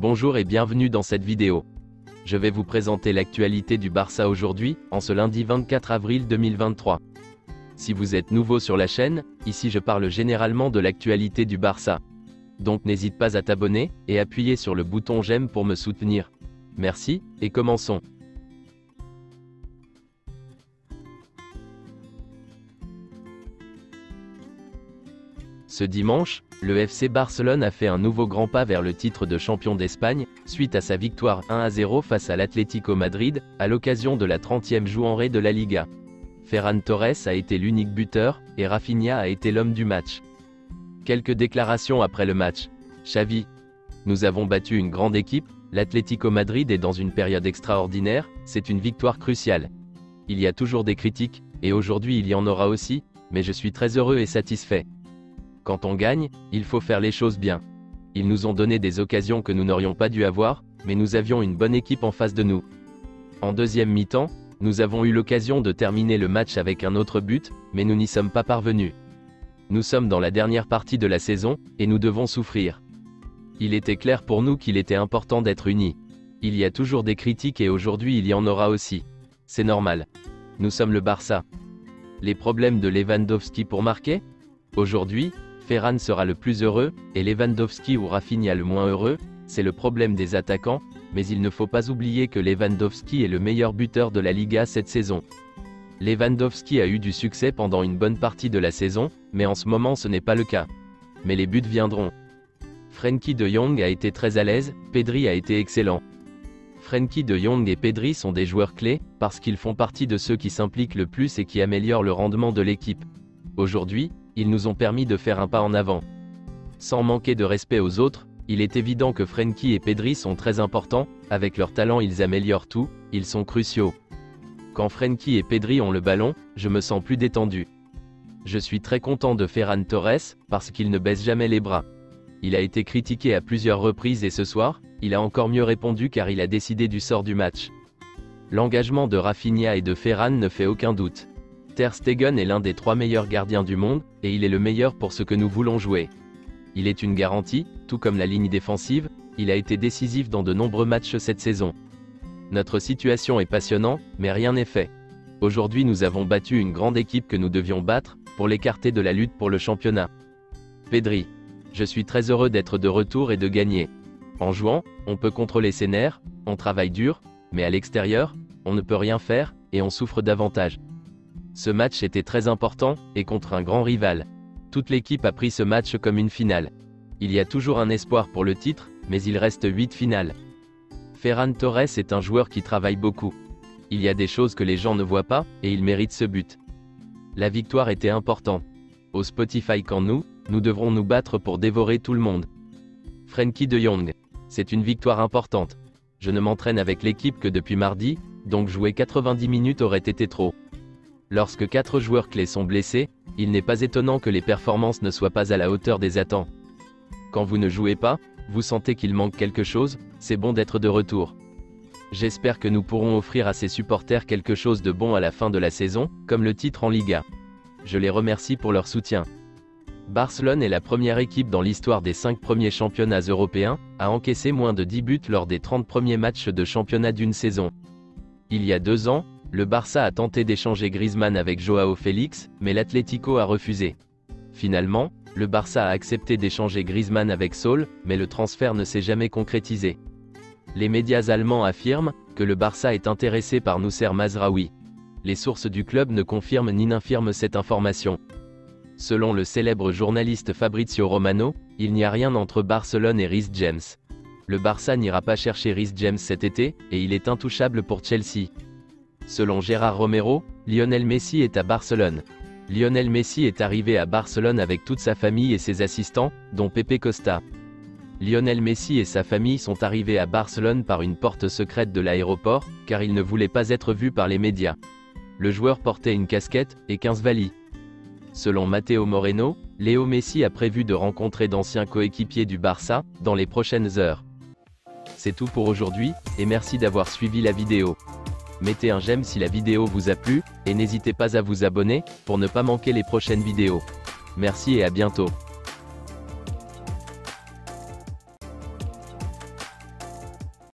Bonjour et bienvenue dans cette vidéo. Je vais vous présenter l'actualité du Barça aujourd'hui, en ce lundi 24 avril 2023. Si vous êtes nouveau sur la chaîne, ici je parle généralement de l'actualité du Barça. Donc n'hésite pas à t'abonner, et appuyer sur le bouton j'aime pour me soutenir. Merci, et commençons. Ce dimanche, le FC Barcelone a fait un nouveau grand pas vers le titre de champion d'Espagne, suite à sa victoire 1-0 face à l'Atlético Madrid, à l'occasion de la 30e journée de la Liga. Ferran Torres a été l'unique buteur, et Rafinha a été l'homme du match. Quelques déclarations après le match. Xavi. Nous avons battu une grande équipe, l'Atlético Madrid est dans une période extraordinaire, c'est une victoire cruciale. Il y a toujours des critiques, et aujourd'hui il y en aura aussi, mais je suis très heureux et satisfait. Quand on gagne, il faut faire les choses bien. Ils nous ont donné des occasions que nous n'aurions pas dû avoir, mais nous avions une bonne équipe en face de nous. En deuxième mi-temps, nous avons eu l'occasion de terminer le match avec un autre but, mais nous n'y sommes pas parvenus. Nous sommes dans la dernière partie de la saison, et nous devons souffrir. Il était clair pour nous qu'il était important d'être unis. Il y a toujours des critiques et aujourd'hui il y en aura aussi. C'est normal. Nous sommes le Barça. Les problèmes de Lewandowski pour marquer ? Aujourd'hui, Ferran sera le plus heureux, et Lewandowski ou Rafinha le moins heureux, c'est le problème des attaquants, mais il ne faut pas oublier que Lewandowski est le meilleur buteur de la Liga cette saison. Lewandowski a eu du succès pendant une bonne partie de la saison, mais en ce moment ce n'est pas le cas. Mais les buts viendront. Frenkie de Jong a été très à l'aise, Pedri a été excellent. Frenkie de Jong et Pedri sont des joueurs clés, parce qu'ils font partie de ceux qui s'impliquent le plus et qui améliorent le rendement de l'équipe. Aujourd'hui, ils nous ont permis de faire un pas en avant. Sans manquer de respect aux autres, il est évident que Frenkie et Pedri sont très importants, avec leur talent ils améliorent tout, ils sont cruciaux. Quand Frenkie et Pedri ont le ballon, je me sens plus détendu. Je suis très content de Ferran Torres, parce qu'il ne baisse jamais les bras. Il a été critiqué à plusieurs reprises et ce soir, il a encore mieux répondu car il a décidé du sort du match. L'engagement de Rafinha et de Ferran ne fait aucun doute. Ter Stegen est l'un des 3 meilleurs gardiens du monde, et il est le meilleur pour ce que nous voulons jouer. Il est une garantie, tout comme la ligne défensive, il a été décisif dans de nombreux matchs cette saison. Notre situation est passionnante, mais rien n'est fait. Aujourd'hui nous avons battu une grande équipe que nous devions battre, pour l'écarter de la lutte pour le championnat. Pedri. Je suis très heureux d'être de retour et de gagner. En jouant, on peut contrôler ses nerfs, on travaille dur, mais à l'extérieur, on ne peut rien faire, et on souffre davantage. Ce match était très important, et contre un grand rival. Toute l'équipe a pris ce match comme une finale. Il y a toujours un espoir pour le titre, mais il reste 8 finales. Ferran Torres est un joueur qui travaille beaucoup. Il y a des choses que les gens ne voient pas, et il mérite ce but. La victoire était importante. Au Spotify quand nous devrons nous battre pour dévorer tout le monde. Frenkie de Jong. C'est une victoire importante. Je ne m'entraîne avec l'équipe que depuis mardi, donc jouer 90 minutes aurait été trop. Lorsque 4 joueurs clés sont blessés, il n'est pas étonnant que les performances ne soient pas à la hauteur des attentes. Quand vous ne jouez pas, vous sentez qu'il manque quelque chose, c'est bon d'être de retour. J'espère que nous pourrons offrir à ces supporters quelque chose de bon à la fin de la saison, comme le titre en Liga. Je les remercie pour leur soutien. Barcelone est la première équipe dans l'histoire des 5 premiers championnats européens, à encaisser moins de 10 buts lors des 30 premiers matchs de championnat d'une saison. Il y a 2 ans, le Barça a tenté d'échanger Griezmann avec Joao Félix, mais l'Atlético a refusé. Finalement, le Barça a accepté d'échanger Griezmann avec Saul, mais le transfert ne s'est jamais concrétisé. Les médias allemands affirment que le Barça est intéressé par Nousser Mazraoui. Les sources du club ne confirment ni n'infirment cette information. Selon le célèbre journaliste Fabrizio Romano, il n'y a rien entre Barcelone et Reece James. Le Barça n'ira pas chercher Reece James cet été, et il est intouchable pour Chelsea. Selon Gérard Romero, Lionel Messi est à Barcelone. Lionel Messi est arrivé à Barcelone avec toute sa famille et ses assistants, dont Pepe Costa. Lionel Messi et sa famille sont arrivés à Barcelone par une porte secrète de l'aéroport, car il ne voulait pas être vu par les médias. Le joueur portait une casquette et 15 valises. Selon Matteo Moreno, Léo Messi a prévu de rencontrer d'anciens coéquipiers du Barça, dans les prochaines heures. C'est tout pour aujourd'hui, et merci d'avoir suivi la vidéo. Mettez un j'aime si la vidéo vous a plu, et n'hésitez pas à vous abonner, pour ne pas manquer les prochaines vidéos. Merci et à bientôt.